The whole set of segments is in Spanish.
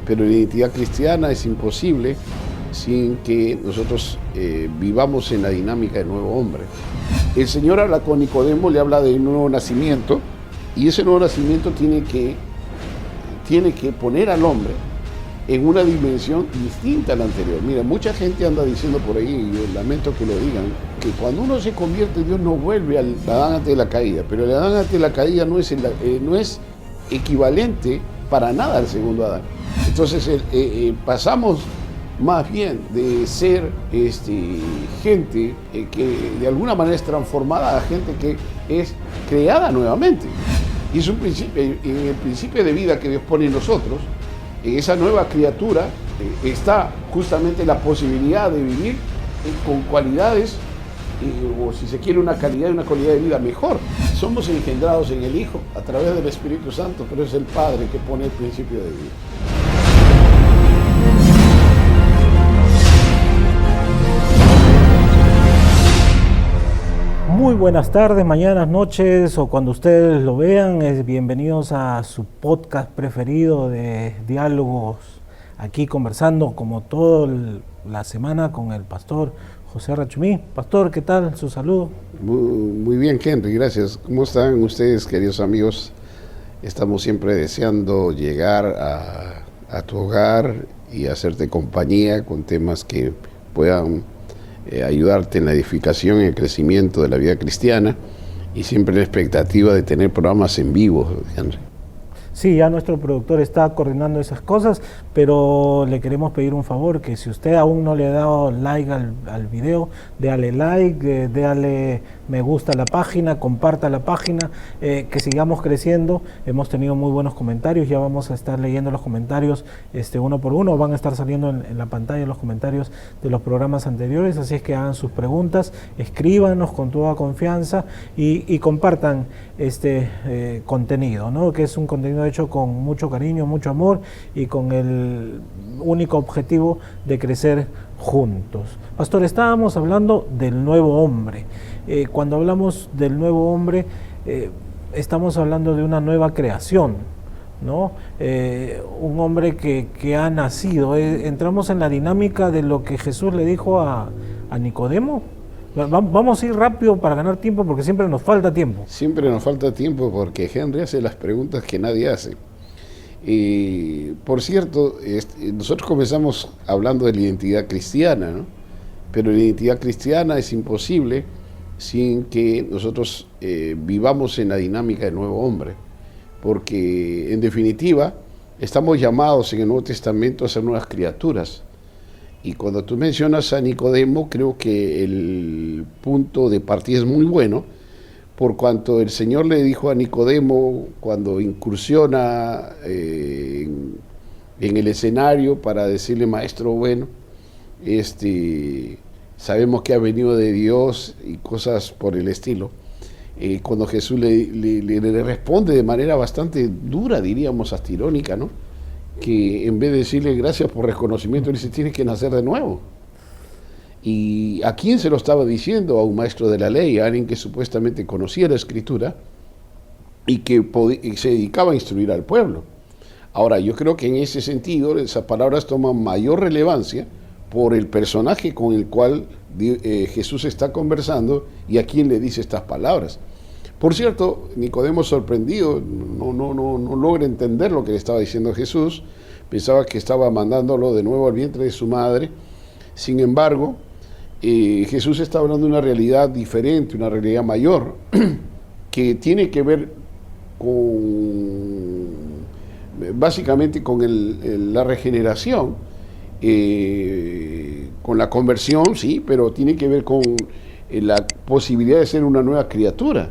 pero la identidad cristiana es imposible sin que nosotros vivamos en la dinámica del nuevo hombre. El Señor habla con Nicodemo, le habla de un nuevo nacimiento, y ese nuevo nacimiento tiene que poner al hombre en una dimensión distinta a la anterior. Mira, mucha gente anda diciendo por ahí, y yo lamento que lo digan, que cuando uno se convierte, Dios no vuelve al Adán antes de la caída, pero el Adán antes de la caída no es equivalente para nada al segundo Adán. Entonces pasamos más bien de ser gente que de alguna manera es transformada a gente que es creada nuevamente. Y es un principio, en el principio de vida que Dios pone en nosotros, en esa nueva criatura está justamente la posibilidad de vivir con cualidades, o si se quiere una calidad y una calidad de vida mejor. Somos engendrados en el Hijo a través del Espíritu Santo, pero es el Padre que pone el principio de vida. Muy buenas tardes, mañanas, noches o cuando ustedes lo vean, bienvenidos a su podcast preferido de diálogos, aquí conversando como toda la semana con el pastor José Rachumí. Pastor, ¿qué tal? Su saludo. Muy bien, Henry, gracias. ¿Cómo están ustedes, queridos amigos? Estamos siempre deseando llegar a tu hogar y hacerte compañía con temas que puedan ayudarte en la edificación y el crecimiento de la vida cristiana, y siempre la expectativa de tener programas en vivo, Henry. Sí, ya nuestro productor está coordinando esas cosas, pero le queremos pedir un favor, que si usted aún no le ha dado like al video, déale like, déale me gusta a la página, comparta la página, que sigamos creciendo. Hemos tenido muy buenos comentarios, ya vamos a estar leyendo los comentarios uno por uno, van a estar saliendo en la pantalla los comentarios de los programas anteriores, así es que hagan sus preguntas, escríbanos con toda confianza y compartan este contenido, ¿no? Que es un contenido hecho con mucho cariño, mucho amor y con el único objetivo de crecer juntos. Pastor, estábamos hablando del nuevo hombre. Cuando hablamos del nuevo hombre, estamos hablando de una nueva creación, ¿no? Un hombre que ha nacido. Entramos en la dinámica de lo que Jesús le dijo a Nicodemo. Vamos a ir rápido para ganar tiempo, porque siempre nos falta tiempo. Siempre nos falta tiempo porque Henry hace las preguntas que nadie hace. Por cierto, nosotros comenzamos hablando de la identidad cristiana, ¿no? Pero la identidad cristiana es imposible sin que nosotros vivamos en la dinámica del nuevo hombre, porque en definitiva estamos llamados en el Nuevo Testamento a ser nuevas criaturas. Y cuando tú mencionas a Nicodemo, creo que el punto de partida es muy bueno, por cuanto el Señor le dijo a Nicodemo cuando incursiona en el escenario para decirle, maestro bueno, sabemos que ha venido de Dios y cosas por el estilo. Cuando Jesús le responde de manera bastante dura, diríamos hasta irónica, ¿no? Que en vez de decirle gracias por reconocimiento, le dice, tienes que nacer de nuevo. ¿Y a quién se lo estaba diciendo? A un maestro de la ley, a alguien que supuestamente conocía la Escritura y que se dedicaba a instruir al pueblo. Ahora, yo creo que en ese sentido esas palabras toman mayor relevancia por el personaje con el cual Jesús está conversando y a quién le dice estas palabras. Por cierto, Nicodemo, sorprendido, no logra entender lo que le estaba diciendo Jesús, pensaba que estaba mandándolo de nuevo al vientre de su madre. Sin embargo, Jesús está hablando de una realidad diferente, una realidad mayor, que tiene que ver básicamente con la regeneración, con la conversión, sí, pero tiene que ver con la posibilidad de ser una nueva criatura.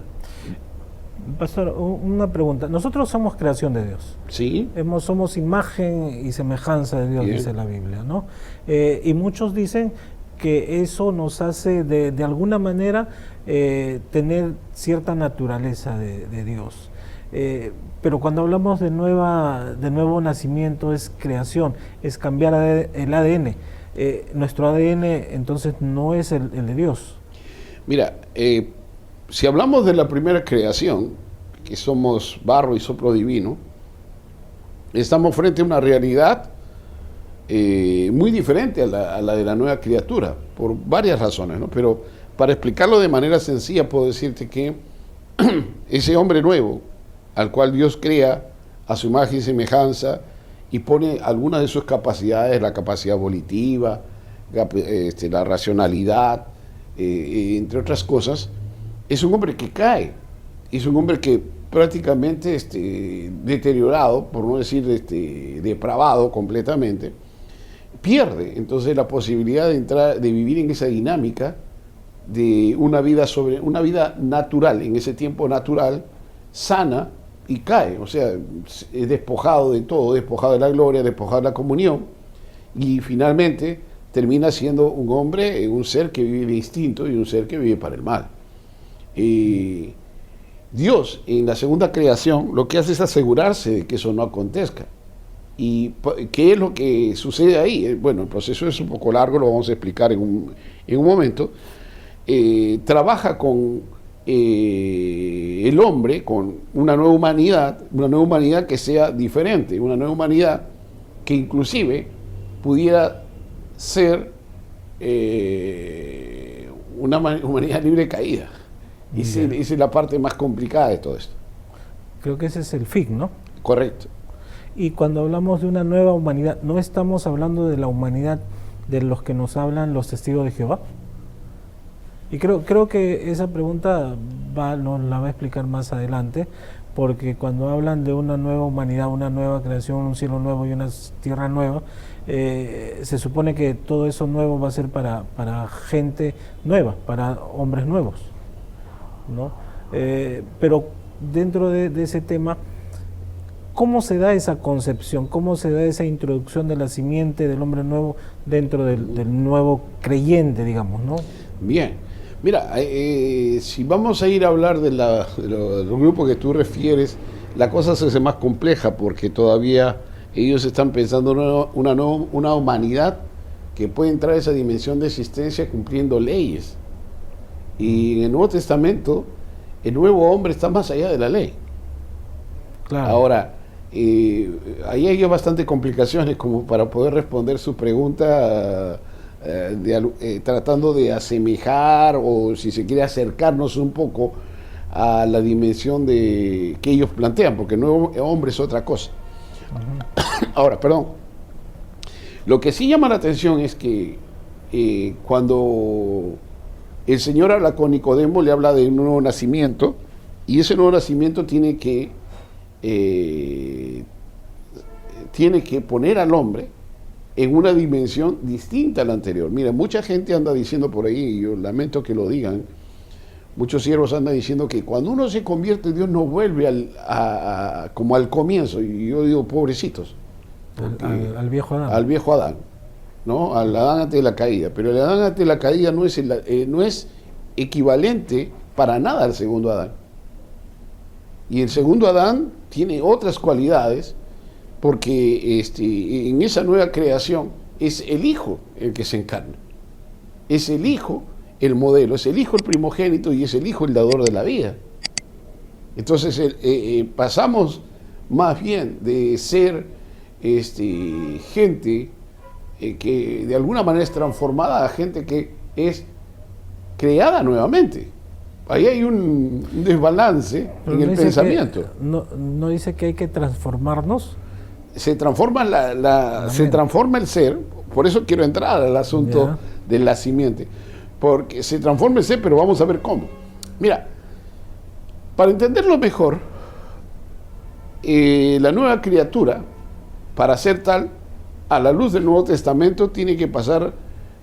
Pastor, una pregunta. Nosotros somos creación de Dios. Sí. Somos imagen y semejanza de Dios, dice la Biblia, ¿no? Y muchos dicen que eso nos hace de alguna manera tener cierta naturaleza de Dios. Pero cuando hablamos de nuevo nacimiento, es creación, es cambiar el ADN. Nuestro ADN entonces no es el de Dios. Mira, si hablamos de la primera creación, que somos barro y soplo divino, estamos frente a una realidad muy diferente a la de la nueva criatura, por varias razones, ¿no? Pero para explicarlo de manera sencilla, puedo decirte que ese hombre nuevo, al cual Dios crea a su imagen y semejanza, y pone algunas de sus capacidades, la capacidad volitiva, la racionalidad, entre otras cosas, es un hombre que cae, es un hombre que prácticamente deteriorado, por no decir depravado completamente, pierde entonces la posibilidad de vivir en esa dinámica de una vida natural, en ese tiempo natural, sana, y cae, o sea, es despojado de todo, despojado de la gloria, despojado de la comunión, y finalmente termina siendo un hombre, un ser que vive de instinto y un ser que vive para el mal. Dios, en la segunda creación, lo que hace es asegurarse de que eso no acontezca. ¿Y qué es lo que sucede ahí? Bueno, el proceso es un poco largo, lo vamos a explicar en un momento. Trabaja con el hombre, con una nueva humanidad que sea diferente, una nueva humanidad que inclusive pudiera ser una humanidad libre de caída. Esa es la parte más complicada de todo esto. Creo que ese es el fin, ¿no? Correcto. Y cuando hablamos de una nueva humanidad, ¿no estamos hablando de la humanidad de los que nos hablan los testigos de Jehová? Y creo que esa pregunta nos la va a explicar más adelante, porque cuando hablan de una nueva humanidad, una nueva creación, un cielo nuevo y una tierra nueva, se supone que todo eso nuevo va a ser para gente nueva, para hombres nuevos, ¿no? Pero dentro de ese tema, ¿cómo se da esa concepción? ¿Cómo se da esa introducción de la simiente del hombre nuevo dentro del nuevo creyente, digamos, ¿no? Bien. Mira, si vamos a ir a hablar del grupo que tú refieres, la cosa se hace más compleja porque todavía ellos están pensando una humanidad que puede entrar a esa dimensión de existencia cumpliendo leyes. Y en el Nuevo Testamento, el nuevo hombre está más allá de la ley. Claro. Ahora, ahí hay bastante complicaciones como para poder responder su pregunta, tratando de asemejar o si se quiere acercarnos un poco a la dimensión que ellos plantean, porque el nuevo hombre es otra cosa. Ahora, perdón, lo que sí llama la atención es que cuando el Señor habla con Nicodemo, le habla de un nuevo nacimiento, y ese nuevo nacimiento tiene que poner al hombre en una dimensión distinta a la anterior. Mira, mucha gente anda diciendo por ahí, y yo lamento que lo digan, muchos siervos andan diciendo que cuando uno se convierte, Dios no vuelve como al comienzo, y yo digo, pobrecitos. Al viejo Adán. Al viejo Adán, ¿no? Al Adán antes de la caída. Pero el Adán antes de la caída no es equivalente para nada al segundo Adán. Y el segundo Adán tiene otras cualidades, porque en esa nueva creación es el Hijo el que se encarna. Es el Hijo el modelo, es el Hijo el primogénito y es el Hijo el dador de la vida. Entonces pasamos más bien de ser gente que de alguna manera es transformada a gente que es creada nuevamente. Ahí hay un desbalance en el pensamiento. No dice que hay que transformarnos. Se transforma se transforma el ser, por eso quiero entrar al asunto de la simiente, porque se transforma el ser, pero vamos a ver cómo. Mira, para entenderlo mejor, la nueva criatura, para ser tal, a la luz del Nuevo Testamento, tiene que pasar,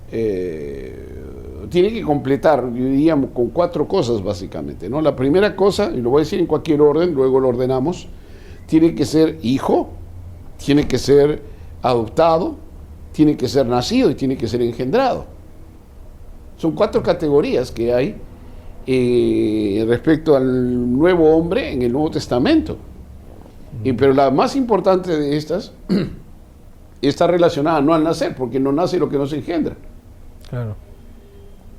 tiene que completar, yo diría, con 4 cosas básicamente, ¿no? La primera cosa, y lo voy a decir en cualquier orden, luego lo ordenamos, tiene que ser hijo, tiene que ser adoptado, tiene que ser nacido y tiene que ser engendrado. Son 4 categorías que hay respecto al nuevo hombre en el Nuevo Testamento. Pero la más importante de estas está relacionada no al nacer, porque no nace lo que no se engendra. Claro.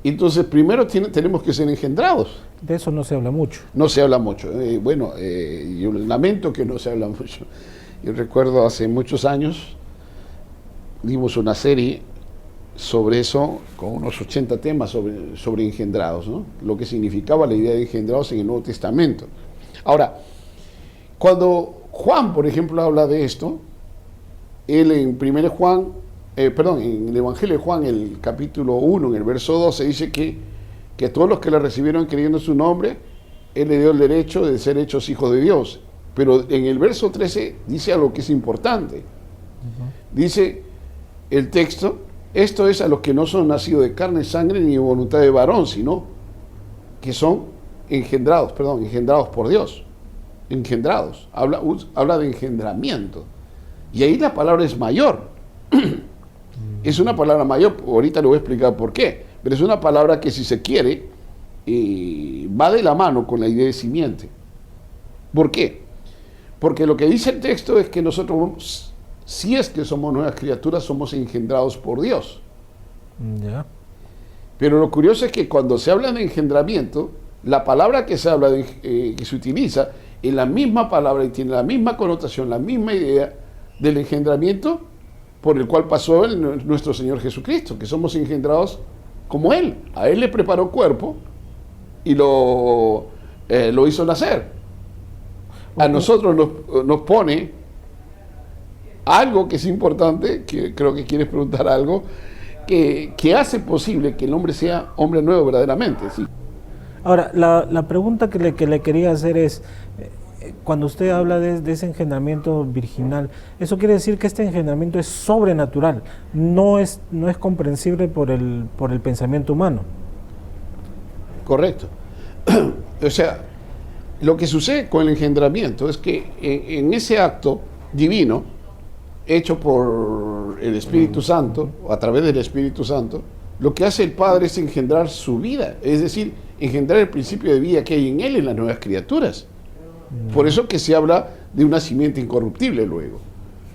Entonces, primero tenemos que ser engendrados. De eso no se habla mucho. No se habla mucho. Yo lamento que no se habla mucho. Yo recuerdo hace muchos años, dimos una serie sobre eso, con unos 80 temas sobre engendrados, ¿no? Lo que significaba la idea de engendrados en el Nuevo Testamento. Ahora, cuando Juan, por ejemplo, habla de esto, él en en el Evangelio de Juan, el capítulo 1, en el verso 12, dice que a todos los que le recibieron creyendo en su nombre, él le dio el derecho de ser hechos hijos de Dios. Pero en el verso 13 dice algo que es importante. Dice el texto: esto es a los que no son nacidos de carne, sangre, ni de voluntad de varón, sino que son engendrados por Dios. Engendrados. Habla de engendramiento. Y ahí la palabra es mayor. Es una palabra mayor, ahorita le voy a explicar por qué. Pero es una palabra que, si se quiere, va de la mano con la idea de simiente. ¿Por qué? Porque lo que dice el texto es que nosotros, si es que somos nuevas criaturas, somos engendrados por Dios. Ya. Pero lo curioso es que cuando se habla de engendramiento, la palabra que se habla que se utiliza es la misma palabra y tiene la misma connotación, la misma idea del engendramiento por el cual pasó nuestro Señor Jesucristo, que somos engendrados como Él. A Él le preparó cuerpo y lo hizo nacer. A nosotros nos pone algo que es importante, que creo que quieres preguntar algo, que hace posible que el hombre sea hombre nuevo verdaderamente. ¿Sí? Ahora, la pregunta que le quería hacer es, cuando usted habla de ese engendramiento virginal, ¿eso quiere decir que este engendramiento es sobrenatural? No es comprensible por el pensamiento humano. Correcto. O sea, lo que sucede con el engendramiento es que en ese acto divino, hecho por el Espíritu Santo, o a través del Espíritu Santo, lo que hace el Padre es engendrar su vida, es decir, engendrar el principio de vida que hay en Él, en las nuevas criaturas. Por eso que se habla de una simiente incorruptible luego.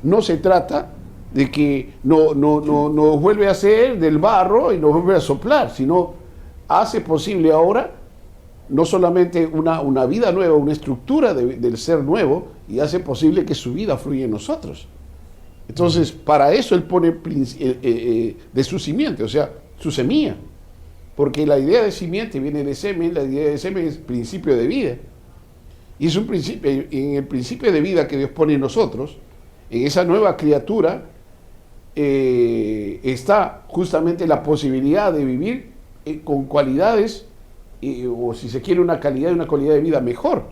No se trata de que nos vuelve a hacer del barro y nos vuelve a soplar, sino hace posible ahora no solamente una vida nueva, una estructura del ser nuevo, y hace posible que su vida fluya en nosotros. Entonces, para eso Él pone de su simiente, o sea, su semilla. Porque la idea de simiente viene de semen, la idea de semen es principio de vida. Y es un principio, en el principio de vida que Dios pone en nosotros, en esa nueva criatura, está justamente la posibilidad de vivir con cualidades, o si se quiere una calidad de vida mejor,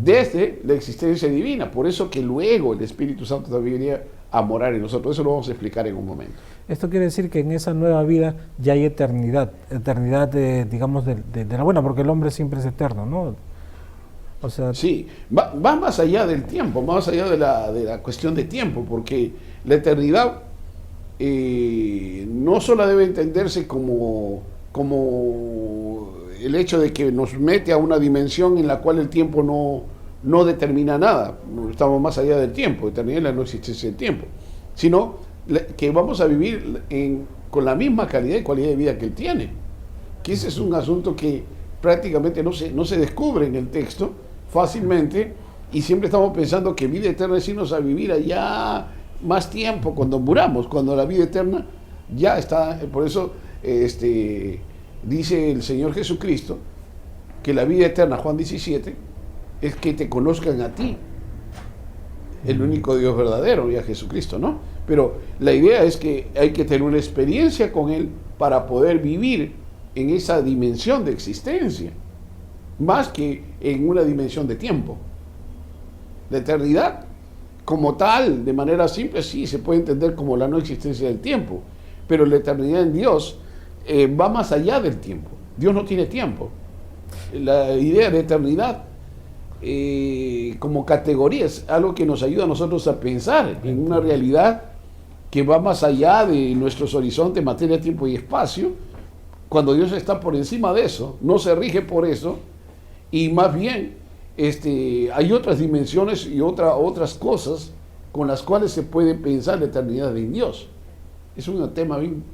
desde la existencia divina. Por eso que luego el Espíritu Santo también viene a morar en nosotros. Eso lo vamos a explicar en un momento. Esto quiere decir que en esa nueva vida ya hay eternidad digamos, de la buena, porque el hombre siempre es eterno, ¿no? O sea, sí, va más allá del tiempo, más allá de la cuestión de tiempo, porque la eternidad no solo debe entenderse como el hecho de que nos mete a una dimensión en la cual el tiempo no determina nada. Estamos más allá del tiempo, eternidad es la no existencia del tiempo, sino que vamos a vivir con la misma calidad y cualidad de vida que Él tiene, que ese es un asunto que prácticamente no se descubre en el texto fácilmente, y siempre estamos pensando que vida eterna es irnos a vivir allá más tiempo cuando muramos, cuando la vida eterna ya está. Por eso dice el Señor Jesucristo que la vida eterna, Juan 17, es que te conozcan a ti, el único Dios verdadero, y a Jesucristo, ¿no? Pero la idea es que hay que tener una experiencia con Él para poder vivir en esa dimensión de existencia, más que en una dimensión de tiempo. La eternidad, como tal, de manera simple, sí, se puede entender como la no existencia del tiempo, pero la eternidad en Dios va más allá del tiempo. Dios no tiene tiempo. La idea de eternidad como categoría es algo que nos ayuda a nosotros a pensar en una realidad que va más allá de nuestros horizontes, materia, tiempo y espacio, cuando Dios está por encima de eso, no se rige por eso, y más bien hay otras dimensiones y otras cosas con las cuales se puede pensar la eternidad en Dios. Es un tema bien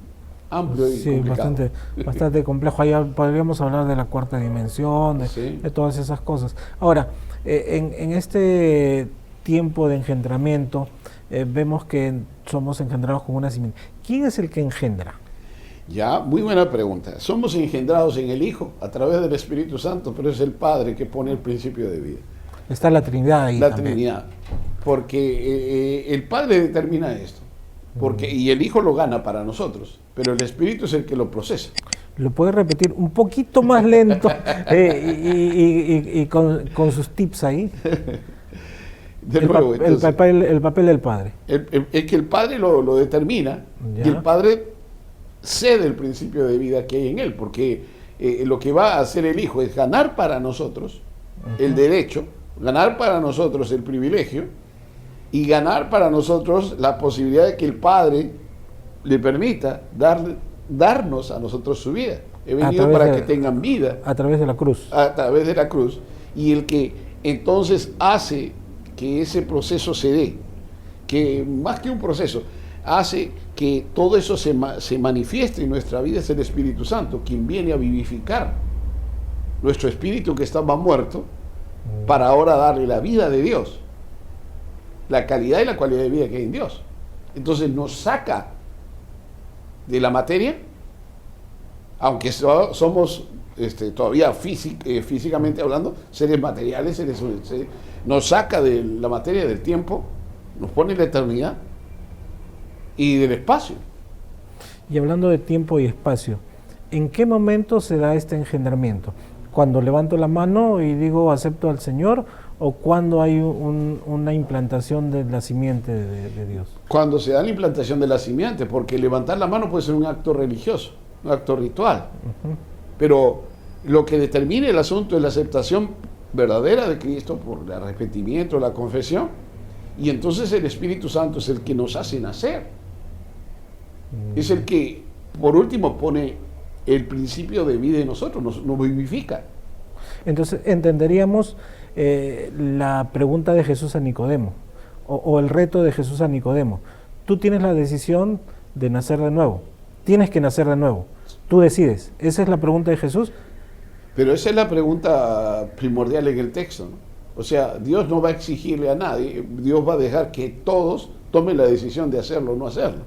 amplio y complicado. Bastante complejo. Ahí podríamos hablar de la cuarta dimensión, de todas esas cosas. Ahora, en este tiempo de engendramiento, vemos que somos engendrados con una simiente. ¿Quién es el que engendra? Ya, muy buena pregunta. Somos engendrados en el Hijo a través del Espíritu Santo, pero es el Padre que pone el principio de vida. Está la Trinidad ahí. La también. Trinidad. Porque el Padre determina esto. Y el Hijo lo gana para nosotros, pero el Espíritu es el que lo procesa. ¿Lo puede repetir un poquito más lento y con sus tips ahí? De nuevo, El papel del Padre. Es que el Padre lo determina Ya. y el Padre cede el principio de vida que hay en él, porque lo que va a hacer el Hijo es ganar para nosotros el derecho, ganar para nosotros el privilegio y ganar para nosotros la posibilidad de que el Padre le permita darnos a nosotros su vida. He venido para que tengan vida A través de la cruz. a través de la cruz, y el que entonces hace que ese proceso se dé, que más que un proceso, hace que todo eso se manifieste en nuestra vida, es el Espíritu Santo, quien viene a vivificar nuestro espíritu que estaba muerto, para ahora darle la vida de Dios, la calidad y la cualidad de vida que hay en Dios. Entonces nos saca de la materia, aunque somos todavía físicamente hablando, seres materiales, nos saca de la materia del tiempo, nos pone en la eternidad y del espacio. Y hablando de tiempo y espacio, ¿en qué momento se da este engendramiento? ¿Cuando levanto la mano y digo acepto al Señor, o cuando hay una implantación de la simiente de Dios? Cuando se da la implantación de la simiente, porque levantar la mano puede ser un acto religioso, un acto ritual. Pero lo que determina el asunto es la aceptación verdadera de Cristo por el arrepentimiento, la confesión, y entonces el Espíritu Santo es el que nos hace nacer. Es el que, por último, pone el principio de vida en nosotros, nos vivifica. Entonces entenderíamos la pregunta de Jesús a Nicodemo, o el reto de Jesús a Nicodemo. Tú tienes la decisión de nacer de nuevo, tienes que nacer de nuevo, tú decides. Esa es la pregunta de Jesús. Pero esa es la pregunta primordial en el texto, ¿no? O sea, Dios no va a exigirle a nadie, Dios va a dejar que todos tomen la decisión de hacerlo o no hacerlo,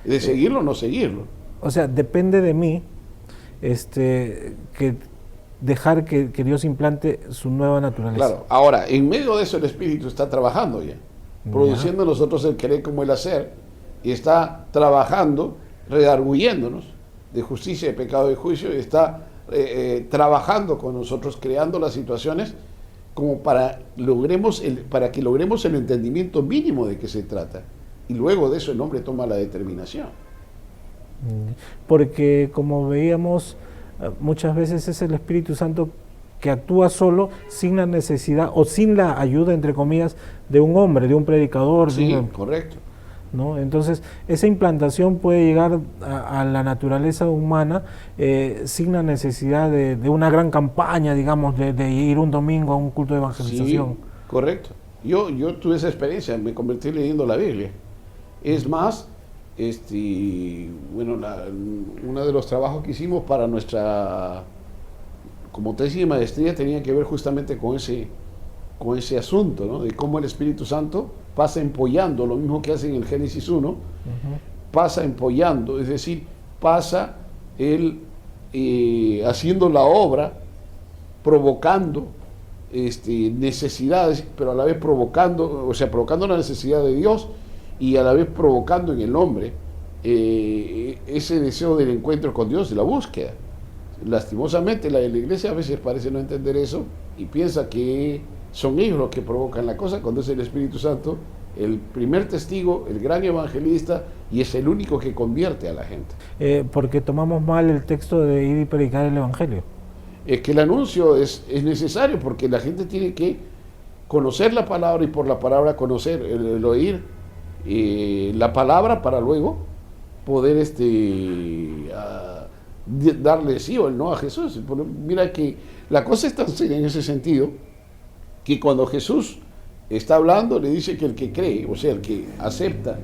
de seguirlo o no seguirlo. O sea, depende de mí que dejar que Dios implante su nueva naturaleza. Claro, ahora, en medio de eso el Espíritu está trabajando ya, produciendo en nosotros el querer como el hacer, y está trabajando, redarguyéndonos de justicia, de pecado y juicio, y está trabajando con nosotros, creando las situaciones como para que logremos el entendimiento mínimo de qué se trata. Y luego de eso el hombre toma la determinación. Porque como veíamos, muchas veces es el Espíritu Santo que actúa solo, sin la necesidad o sin la ayuda, entre comillas, de un hombre, de un predicador. Sí, correcto. ¿No? Entonces, esa implantación puede llegar a la naturaleza humana sin la necesidad de una gran campaña, digamos, de ir un domingo a un culto de evangelización. Sí, correcto. Yo tuve esa experiencia, me convertí leyendo la Biblia. Es más, uno de los trabajos que hicimos para nuestra, como tesis de maestría, tenía que ver justamente con ese asunto, ¿no? De cómo el Espíritu Santo pasa empollando, lo mismo que hace en el Génesis 1, pasa empollando, es decir, pasa él haciendo la obra, provocando necesidades, pero a la vez provocando la necesidad de Dios, y a la vez provocando en el hombre ese deseo del encuentro con Dios, de la búsqueda. Lastimosamente la iglesia a veces parece no entender eso y piensa que son ellos los que provocan la cosa, cuando es el Espíritu Santo el primer testigo, el gran evangelista, y es el único que convierte a la gente. Porque tomamos mal el texto de ir y predicar el Evangelio. Es que el anuncio es necesario, porque la gente tiene que conocer la palabra, y por la palabra conocer, el oír la palabra, para luego poder darle sí o el no a Jesús. Mira que la cosa es tan seria en ese sentido, que cuando Jesús está hablando, le dice que el que cree, o sea, el que acepta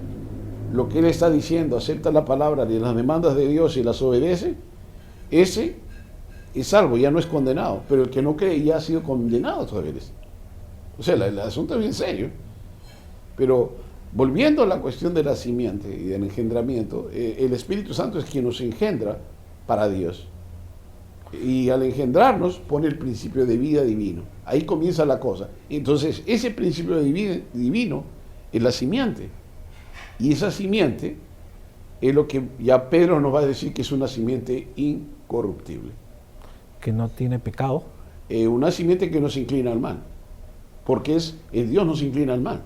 lo que él está diciendo, acepta la palabra de las demandas de Dios y las obedece, ese es salvo, ya no es condenado. Pero el que no cree ya ha sido condenado todavía. O sea, el asunto es bien serio. Pero Volviendo a la cuestión de la simiente y del engendramiento, el Espíritu Santo es quien nos engendra para Dios. Y al engendrarnos pone el principio de vida divino. Ahí comienza la cosa. Entonces, ese principio de vida divino es la simiente. Y esa simiente es lo que ya Pedro nos va a decir que es una simiente incorruptible. Que no tiene pecado. Una simiente que nos inclina al mal. Porque el Dios nos inclina al mal.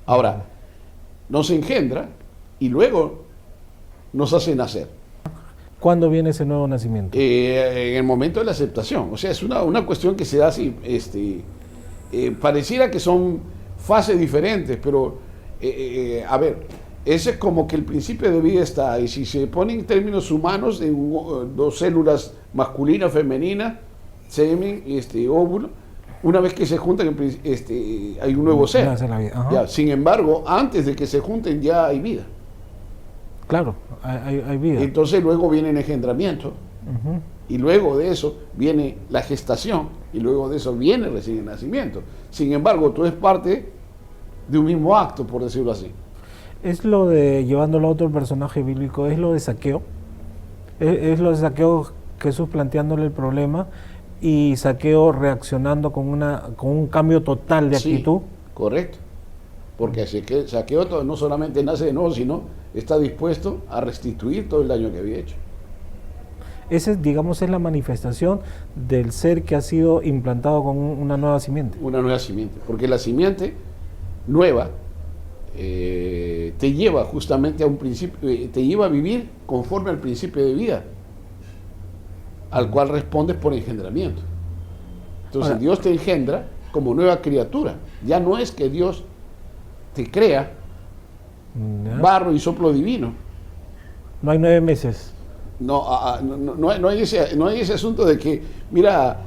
Ahora, nos engendra y luego nos hace nacer. ¿Cuándo viene ese nuevo nacimiento? En el momento de la aceptación. O sea, es una cuestión que se da así. Pareciera que son fases diferentes, pero a ver, ese es como que el principio de vida está. Y si se pone en términos humanos, de dos células masculina, femenina, semen, óvulo, una vez que se juntan, hay un nuevo ser. Ya, sin embargo, antes de que se junten ya hay vida. Claro, hay vida. Entonces luego viene el engendramiento, y luego de eso viene la gestación, y luego de eso viene recién el nacimiento. Sin embargo, tú eres parte de un mismo acto, por decirlo así. Es lo de, llevándolo a otro personaje bíblico, es lo de Zaqueo. Es lo de Zaqueo, Jesús planteándole el problema y Zaqueo reaccionando con un cambio total de actitud. Sí, correcto. Porque Zaqueo no solamente nace de nuevo, sino está dispuesto a restituir todo el daño que había hecho. Esa, digamos, es la manifestación del ser que ha sido implantado con una nueva simiente. Una nueva simiente, porque la simiente nueva te lleva justamente a un principio, te lleva a vivir conforme al principio de vida, al cual respondes por engendramiento. Entonces Dios te engendra como nueva criatura. Ya no es que Dios te crea barro y soplo divino. No hay 9 meses. No hay ese asunto de que, mira,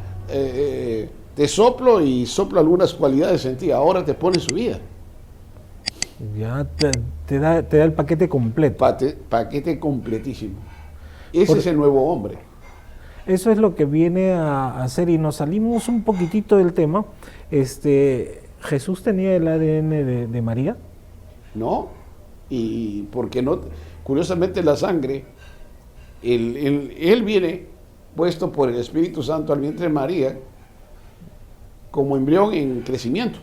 te soplo y soplo algunas cualidades en ti, ahora te pone su vida. Ya te da el paquete completo. Paquete completísimo. Ese es el nuevo hombre. Eso es lo que viene a hacer, y nos salimos un poquitito del tema. ¿Jesús tenía el ADN de María? No, y porque no, curiosamente la sangre, él viene puesto por el Espíritu Santo al vientre de María como embrión en crecimiento.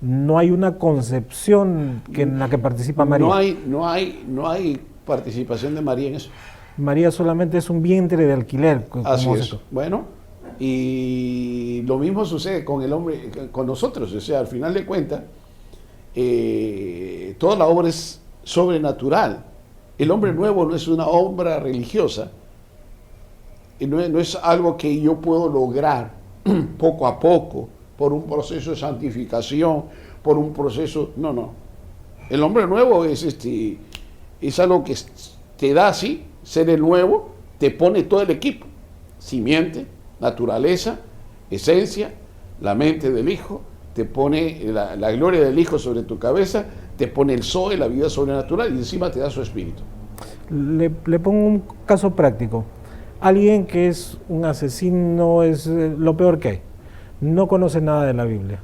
No hay una concepción en la que participa María. No hay participación de María en eso. María solamente es un vientre de alquiler. Así es. Bueno, y lo mismo sucede con el hombre, con nosotros. O sea, al final de cuentas, toda la obra es sobrenatural. El hombre nuevo no es una obra religiosa, no es algo que yo puedo lograr poco a poco, por un proceso de santificación, por un proceso... No. El hombre nuevo es algo que te da así, ser el nuevo, te pone todo el equipo: simiente, naturaleza, esencia, la mente del Hijo, te pone la gloria del Hijo sobre tu cabeza, te pone el Zoe, la vida sobrenatural, y encima te da su espíritu. Le pongo un caso práctico. Alguien que es un asesino, es lo peor que hay, no conoce nada de la Biblia.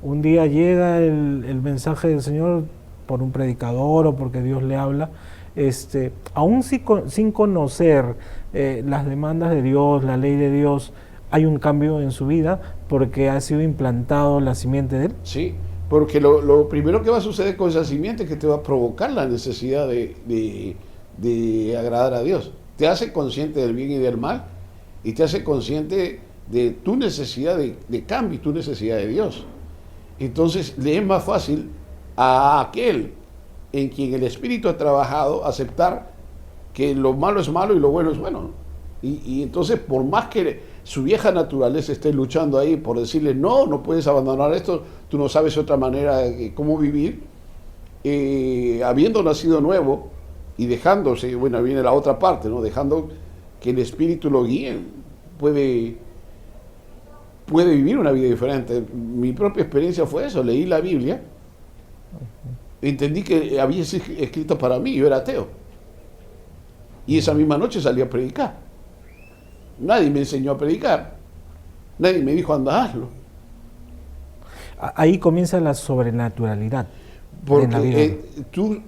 Un día llega el mensaje del Señor por un predicador o porque Dios le habla, aún sin conocer las demandas de Dios, la ley de Dios, hay un cambio en su vida porque ha sido implantado la simiente de él. Sí, porque lo primero que va a suceder con esa simiente es que te va a provocar la necesidad de agradar a Dios. Te hace consciente del bien y del mal, y te hace consciente de tu necesidad de cambio y tu necesidad de Dios. Entonces le es más fácil a aquel en quien el Espíritu ha trabajado aceptar que lo malo es malo y lo bueno es bueno, ¿no? Y entonces, por más que su vieja naturaleza esté luchando ahí por decirle no puedes abandonar esto, tú no sabes otra manera de cómo vivir, habiendo nacido nuevo y dejándose, bueno, viene la otra parte, ¿no? Dejando que el Espíritu lo guíe, puede vivir una vida diferente. Mi propia experiencia fue eso: leí la Biblia, entendí que había sido escrito para mí, yo era ateo, y esa misma noche salí a predicar. Nadie me enseñó a predicar, nadie me dijo anda, hazlo. Ahí comienza la sobrenaturalidad. en la vida. Porque tú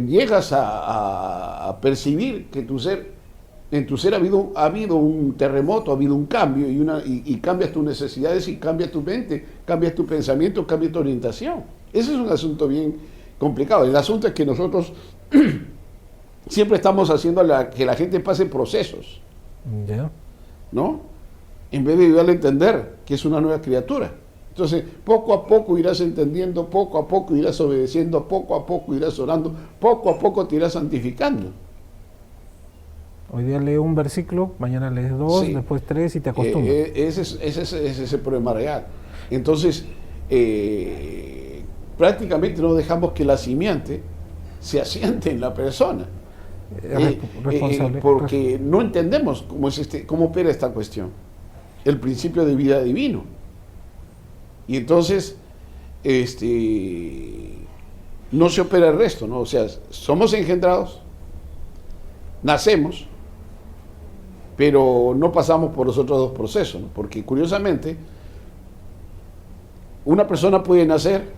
llegas a percibir que en tu ser ha habido un terremoto, ha habido un cambio y cambias tus necesidades y cambia tu mente, cambias tu pensamiento, cambia tu orientación. Ese es un asunto bien complicado. El asunto es que nosotros siempre estamos haciendo que la gente pase procesos, ¿Ya? ¿no? En vez de ayudarle a entender que es una nueva criatura. Entonces, poco a poco irás entendiendo, poco a poco irás obedeciendo, poco a poco irás orando, poco a poco te irás santificando. Hoy día lees un versículo, mañana lees dos, Sí. después tres y te acostumbras. Ese es el problema real. Entonces, prácticamente no dejamos que la simiente se asiente en la persona. Responsable. Porque no entendemos cómo opera esta cuestión. El principio de vida divino. Y entonces, no se opera el resto, ¿no? O sea, somos engendrados, nacemos, pero no pasamos por los otros dos procesos, ¿no? Porque curiosamente, una persona puede nacer,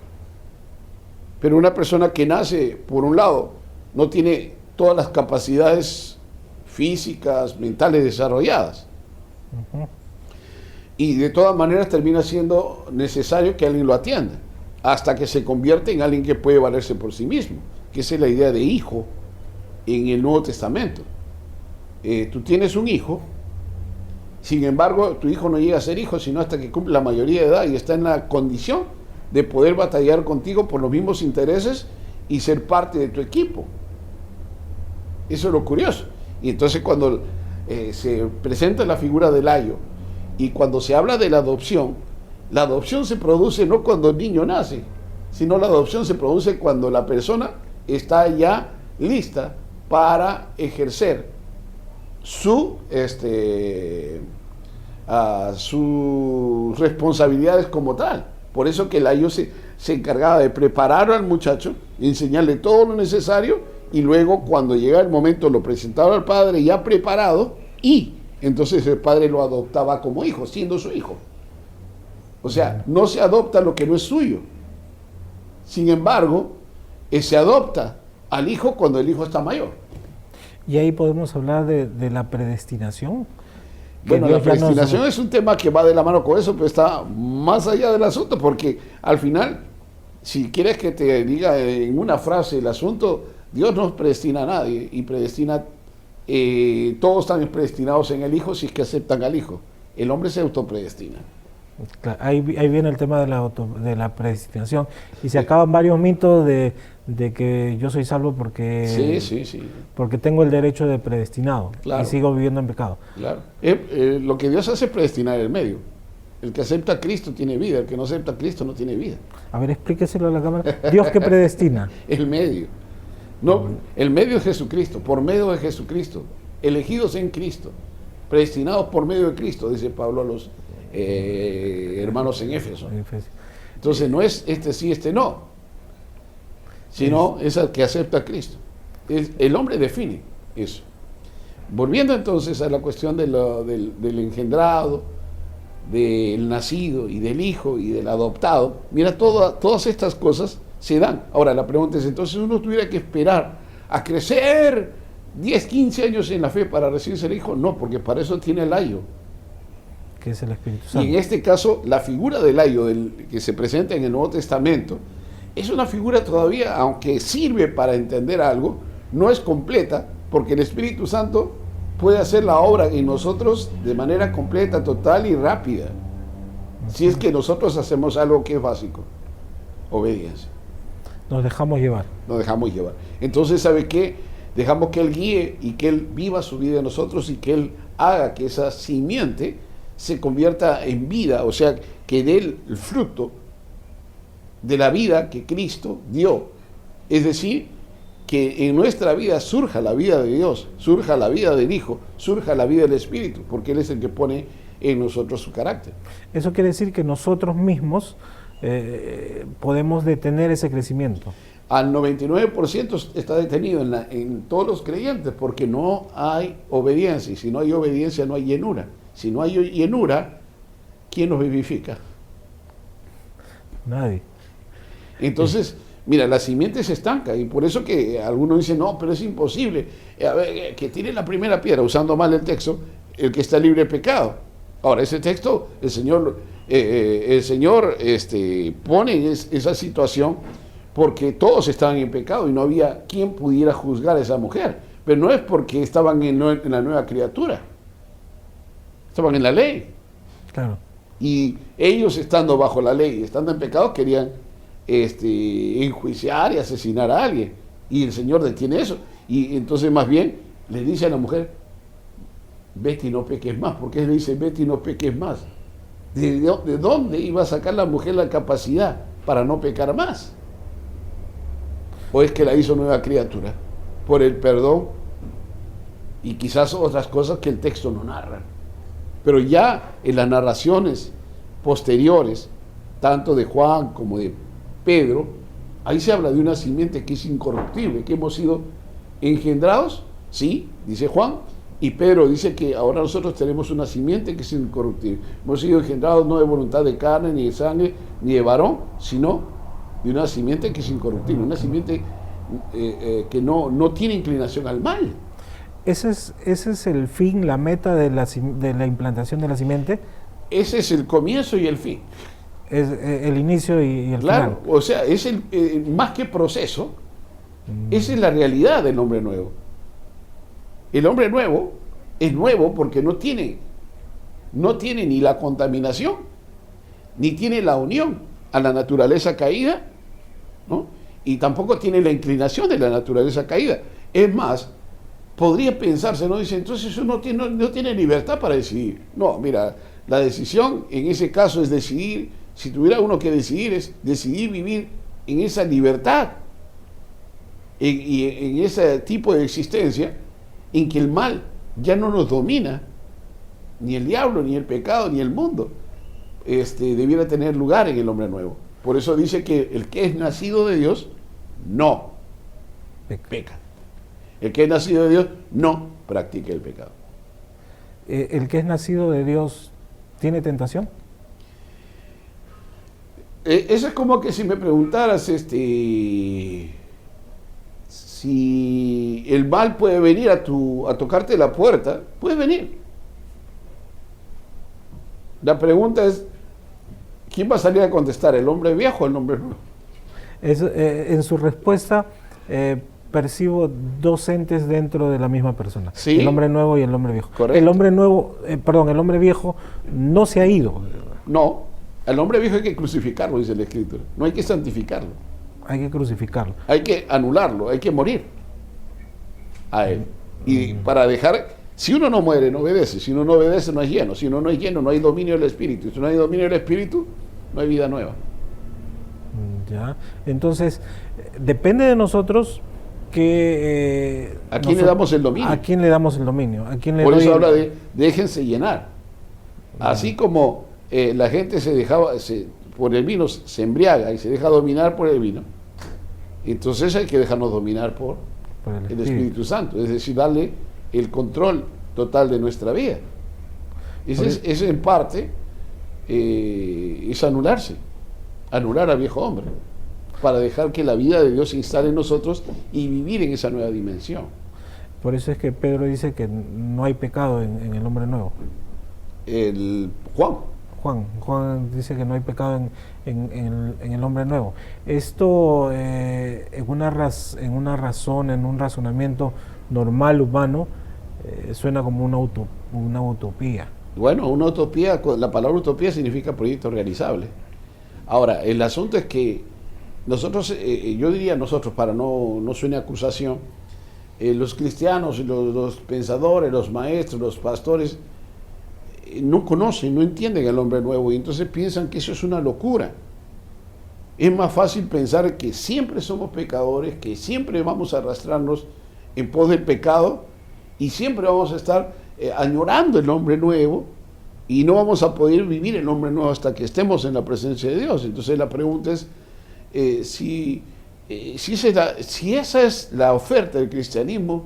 pero una persona que nace, por un lado, no tiene todas las capacidades físicas, mentales desarrolladas. Ujú. Y de todas maneras termina siendo necesario que alguien lo atienda, hasta que se convierte en alguien que puede valerse por sí mismo, que esa es la idea de hijo en el Nuevo Testamento. Tú tienes un hijo, sin embargo, tu hijo no llega a ser hijo, sino hasta que cumple la mayoría de edad y está en la condición de poder batallar contigo por los mismos intereses y ser parte de tu equipo. Eso es lo curioso. Y entonces cuando se presenta la figura del ayo y cuando se habla de la adopción se produce no cuando el niño nace, sino la adopción se produce cuando la persona está ya lista para ejercer sus responsabilidades como tal. Por eso que el ayo se encargaba de preparar al muchacho, enseñarle todo lo necesario y luego cuando llega el momento lo presentaba al padre ya preparado y entonces el padre lo adoptaba como hijo, siendo su hijo. O sea, no se adopta lo que no es suyo. Sin embargo, se adopta al hijo cuando el hijo está mayor. Y ahí podemos hablar de la predestinación. Bueno, la predestinación es un tema que va de la mano con eso, pero está más allá del asunto, porque al final, si quieres que te diga en una frase el asunto, Dios no predestina a nadie y predestina, todos están predestinados en el Hijo si es que aceptan al Hijo. El hombre se autopredestina. Claro, ahí viene el tema de la predestinación. Y se acaban varios mitos de que yo soy salvo porque, Sí. porque tengo el derecho de predestinado, Claro. y sigo viviendo en pecado. Claro. Lo que Dios hace es predestinar el medio. El que acepta a Cristo tiene vida, el que no acepta a Cristo no tiene vida. A ver, explíqueselo a la cámara. Dios que predestina. El medio. No, el medio es Jesucristo, por medio de Jesucristo, elegidos en Cristo, predestinados por medio de Cristo, dice Pablo a los hermanos en Éfeso. Entonces no es este sí, este no, sino es el que acepta a Cristo. El hombre define eso. Volviendo entonces a la cuestión del engendrado, del nacido y del hijo y del adoptado, mira, todas estas cosas se dan. Ahora la pregunta es, entonces uno tuviera que esperar a crecer 10, 15 años en la fe para recibir ser hijo. No, porque para eso tiene el ayo. Que es el Espíritu Santo. Y en este caso, la figura del ayo que se presenta en el Nuevo Testamento es una figura todavía, aunque sirve para entender algo, no es completa, porque el Espíritu Santo puede hacer la obra en nosotros de manera completa, total y rápida. Si es que nosotros hacemos algo que es básico, obediencia. Nos dejamos llevar. Nos dejamos llevar. Entonces, ¿sabe qué? Dejamos que Él guíe y que Él viva su vida en nosotros y que Él haga que esa simiente se convierta en vida, o sea, que dé el fruto de la vida que Cristo dio. Es decir, que en nuestra vida surja la vida de Dios, surja la vida del Hijo, surja la vida del Espíritu, porque Él es el que pone en nosotros su carácter. Eso quiere decir que nosotros mismos podemos detener ese crecimiento. Al 99% está detenido en todos los creyentes, porque no hay obediencia, y si no hay obediencia no hay llenura. Si no hay llenura, ¿quién nos vivifica? Nadie. Entonces, Mira, la simiente se estanca y por eso que algunos dicen, no, pero es imposible. A ver, que tire la primera piedra, usando mal el texto, el que está libre de pecado. Ahora, ese texto, el Señor pone esa situación porque todos estaban en pecado y no había quien pudiera juzgar a esa mujer. Pero no es porque estaban en la nueva criatura, estaban en la ley. Claro. Y ellos, estando bajo la ley, estando en pecado, querían enjuiciar y asesinar a alguien. Y el Señor detiene eso. Y entonces más bien le dice a la mujer, vete y no peques más. ¿Por qué le dice vete y no peques más? ¿De dónde iba a sacar la mujer la capacidad para no pecar más? ¿O es que la hizo nueva criatura? Por el perdón y quizás otras cosas que el texto no narra. Pero ya en las narraciones posteriores, tanto de Juan como de Pedro, ahí se habla de una simiente que es incorruptible, que hemos sido engendrados, sí, dice Juan, y Pedro dice que ahora nosotros tenemos una simiente que es incorruptible. Hemos sido engendrados no de voluntad de carne, ni de sangre, ni de varón, sino de una simiente que es incorruptible, una simiente que no tiene inclinación al mal. Ese es el fin, la meta de la implantación de la simiente. Ese es el comienzo y el fin. Es el inicio y el claro, final. O sea, es más que proceso, esa es la realidad del hombre nuevo. El hombre nuevo es nuevo porque no tiene ni la contaminación, ni tiene la unión a la naturaleza caída, ¿no? Y tampoco tiene la inclinación de la naturaleza caída. Es más, podría pensarse, ¿no? Dice, entonces uno no tiene libertad para decidir. No, mira, la decisión en ese caso es decidir, si tuviera uno que decidir, es decidir vivir en esa libertad y en ese tipo de existencia en que el mal ya no nos domina, ni el diablo, ni el pecado, ni el mundo, debiera tener lugar en el hombre nuevo. Por eso dice que el que es nacido de Dios no peca. El que es nacido de Dios no practica el pecado. ¿El que es nacido de Dios tiene tentación? Eso es como que si me preguntaras si el mal puede venir a tocarte la puerta. Puede venir. La pregunta es, ¿quién va a salir a contestar? ¿El hombre viejo o el hombre nuevo? En su respuesta percibo dos entes dentro de la misma persona. ¿Sí? El hombre nuevo y el hombre viejo. Correcto. El hombre nuevo, el hombre viejo no se ha ido. No, al hombre viejo hay que crucificarlo, dice la Escritura. No hay que santificarlo. Hay que crucificarlo. Hay que anularlo, hay que morir a él. Y para dejar, si uno no muere, no obedece. Si uno no obedece, no es lleno. Si uno no es lleno, no hay dominio del Espíritu. Si no hay dominio del Espíritu, no hay vida nueva. Ya. Entonces, depende de nosotros que... ¿A quién le damos el dominio? ¿A quién le damos el dominio? ¿A quién le Por doy eso habla de déjense llenar. Así como la gente se dejaba, por el vino se embriaga y se deja dominar por el vino, entonces hay que dejarnos dominar por el Espíritu Santo, es decir, darle el control total de nuestra vida. Ese en parte es anular al viejo hombre, para dejar que la vida de Dios se instale en nosotros y vivir en esa nueva dimensión. Por eso es que Pedro dice que no hay pecado en el hombre nuevo. Juan dice que no hay pecado en el hombre nuevo. Esto en un razonamiento normal, humano, suena como una utopía. Bueno, una utopía, la palabra utopía significa proyecto realizable. Ahora, el asunto es que nosotros, yo diría nosotros, para no suene acusación, los cristianos, los pensadores, los maestros, los pastores, no conocen, no entienden al hombre nuevo y entonces piensan que eso es una locura. Es más fácil pensar que siempre somos pecadores, que siempre vamos a arrastrarnos en pos del pecado y siempre vamos a estar añorando el hombre nuevo y no vamos a poder vivir el hombre nuevo hasta que estemos en la presencia de Dios. Entonces la pregunta es si esa es la oferta del cristianismo,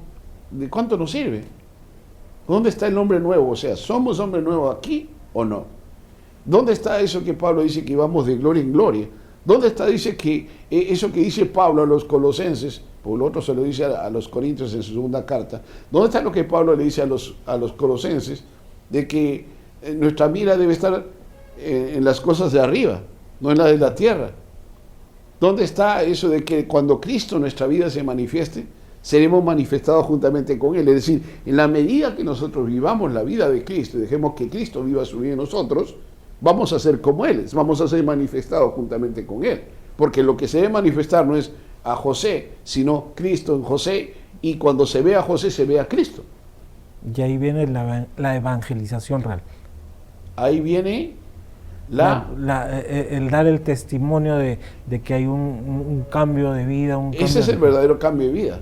¿de cuánto nos sirve? ¿Dónde está el hombre nuevo? O sea, ¿somos hombre nuevo aquí o no? ¿Dónde está eso que Pablo dice que vamos de gloria en gloria? ¿Dónde está? Dice que eso que dice Pablo a los colosenses, por lo otro se lo dice a los corintios en su segunda carta. ¿Dónde está lo que Pablo le dice a los colosenses? De que nuestra mira debe estar en las cosas de arriba, no en las de la tierra. ¿Dónde está eso de que cuando Cristo en nuestra vida se manifieste, seremos manifestados juntamente con Él? Es decir, en la medida que nosotros vivamos la vida de Cristo y dejemos que Cristo viva su vida en nosotros, vamos a ser como Él, vamos a ser manifestados juntamente con Él. Porque lo que se debe manifestar no es a José, sino Cristo en José, y cuando se ve a José, se ve a Cristo. Y ahí viene la evangelización real. Ahí viene el dar el testimonio de que hay un cambio de vida. Ese es el verdadero cambio de vida.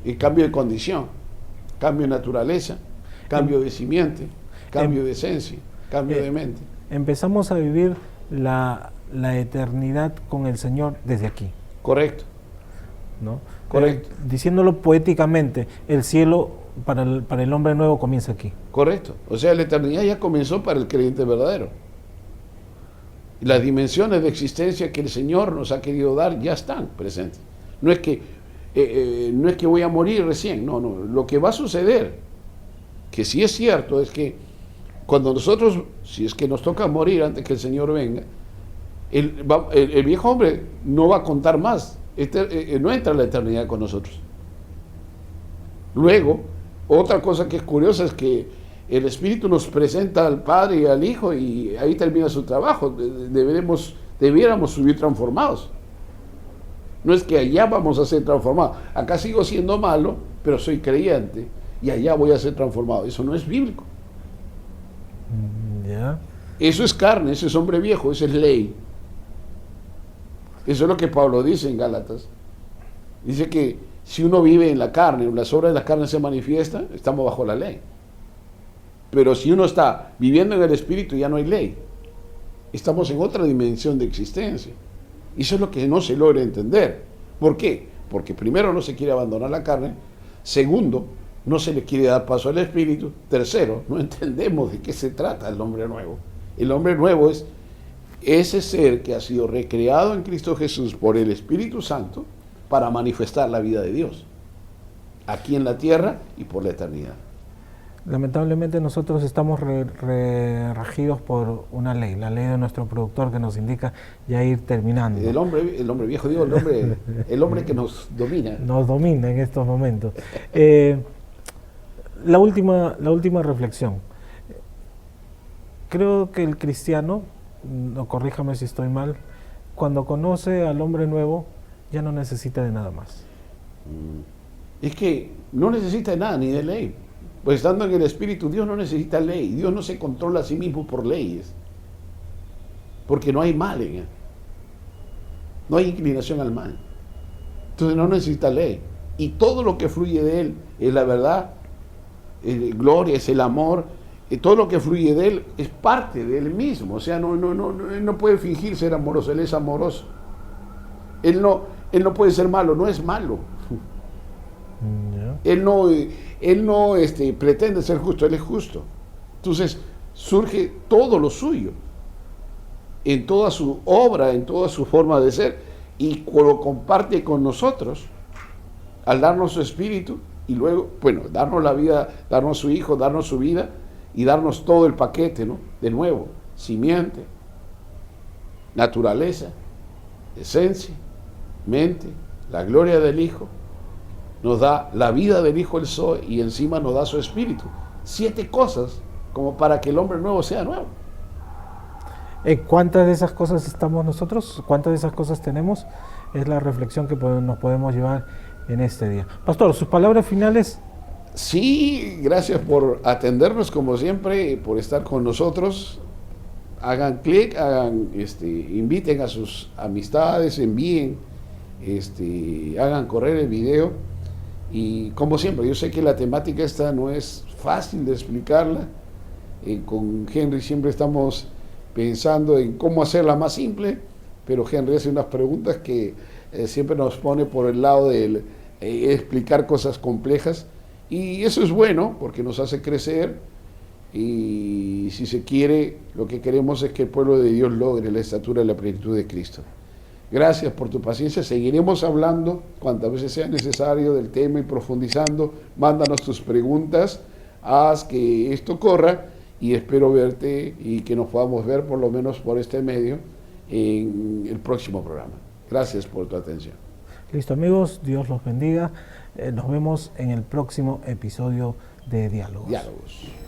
El cambio de condición, cambio de naturaleza, cambio de simiente, cambio de esencia, cambio de mente. Empezamos a vivir la eternidad con el Señor desde aquí. Correcto. ¿No? Correcto. Diciéndolo poéticamente, el cielo para el hombre nuevo comienza aquí. Correcto. O sea, la eternidad ya comenzó para el creyente verdadero. Y las dimensiones de existencia que el Señor nos ha querido dar ya están presentes. No es que voy a morir recién, no. Lo que va a suceder, que sí es cierto, es que cuando nosotros, si es que nos toca morir antes que el Señor venga, el viejo hombre no va a contar más, no entra en la eternidad con nosotros. Luego, otra cosa que es curiosa es que el Espíritu nos presenta al Padre y al Hijo y ahí termina su trabajo. Debiéramos subir transformados. No es que allá vamos a ser transformados. Acá sigo siendo malo, pero soy creyente y allá voy a ser transformado. Eso no es bíblico. ¿Ya? Eso es carne, eso es hombre viejo, eso es ley. Eso es lo que Pablo dice en Gálatas. Dice que si uno vive en la carne, las obras de la carne se manifiestan, estamos bajo la ley. Pero si uno está viviendo en el Espíritu, ya no hay ley. Estamos en otra dimensión de existencia. Y eso es lo que no se logra entender. ¿Por qué? Porque primero no se quiere abandonar la carne. Segundo, no se le quiere dar paso al Espíritu. Tercero, no entendemos de qué se trata el hombre nuevo. El hombre nuevo es ese ser que ha sido recreado en Cristo Jesús por el Espíritu Santo para manifestar la vida de Dios, aquí en la tierra y por la eternidad. Lamentablemente nosotros estamos regidos por una ley, la ley de nuestro productor que nos indica ya ir terminando. El hombre viejo, digo, el hombre que nos domina. Nos domina en estos momentos. La última reflexión. Creo que el cristiano, no, corríjame si estoy mal, cuando conoce al hombre nuevo, ya no necesita de nada más. Es que no necesita de nada, ni de ley. Pues estando en el Espíritu, Dios no necesita ley. Dios no se controla a sí mismo por leyes. Porque no hay mal en él. No hay inclinación al mal. Entonces no necesita ley. Y todo lo que fluye de él es la verdad, es gloria, es el amor. Y todo lo que fluye de él es parte de él mismo. O sea, él no puede fingir ser amoroso. Él es amoroso. Él no puede ser malo, no es malo. Él no pretende ser justo, él es justo. Entonces surge todo lo suyo, en toda su obra, en toda su forma de ser, y lo comparte con nosotros al darnos su espíritu y luego, darnos la vida, darnos su hijo, darnos su vida y darnos todo el paquete, ¿no? De nuevo, simiente, naturaleza, esencia, mente, la gloria del Hijo, nos da la vida del Hijo el Zoe y encima nos da su espíritu. 7 cosas como para que el hombre nuevo sea nuevo. ¿Cuántas de esas cosas estamos nosotros? ¿Cuántas de esas cosas tenemos? Es la reflexión que nos podemos llevar en este día. Pastor, sus palabras finales. Sí, gracias por atendernos como siempre, por estar con nosotros. Hagan clic, inviten a sus amistades, envíen, hagan correr el video. Y como siempre, yo sé que la temática esta no es fácil de explicarla. Con Henry siempre estamos pensando en cómo hacerla más simple, pero Henry hace unas preguntas que siempre nos pone por el lado de explicar cosas complejas, y eso es bueno porque nos hace crecer. y si se quiere, lo que queremos es que el pueblo de Dios logre la estatura de la plenitud de Cristo. Gracias por tu paciencia. Seguiremos hablando cuantas veces sea necesario del tema y profundizando. Mándanos tus preguntas, haz que esto corra y espero verte y que nos podamos ver por lo menos por este medio en el próximo programa. Gracias por tu atención. Listo, amigos, Dios los bendiga. Nos vemos en el próximo episodio de Diálogos. Diálogos.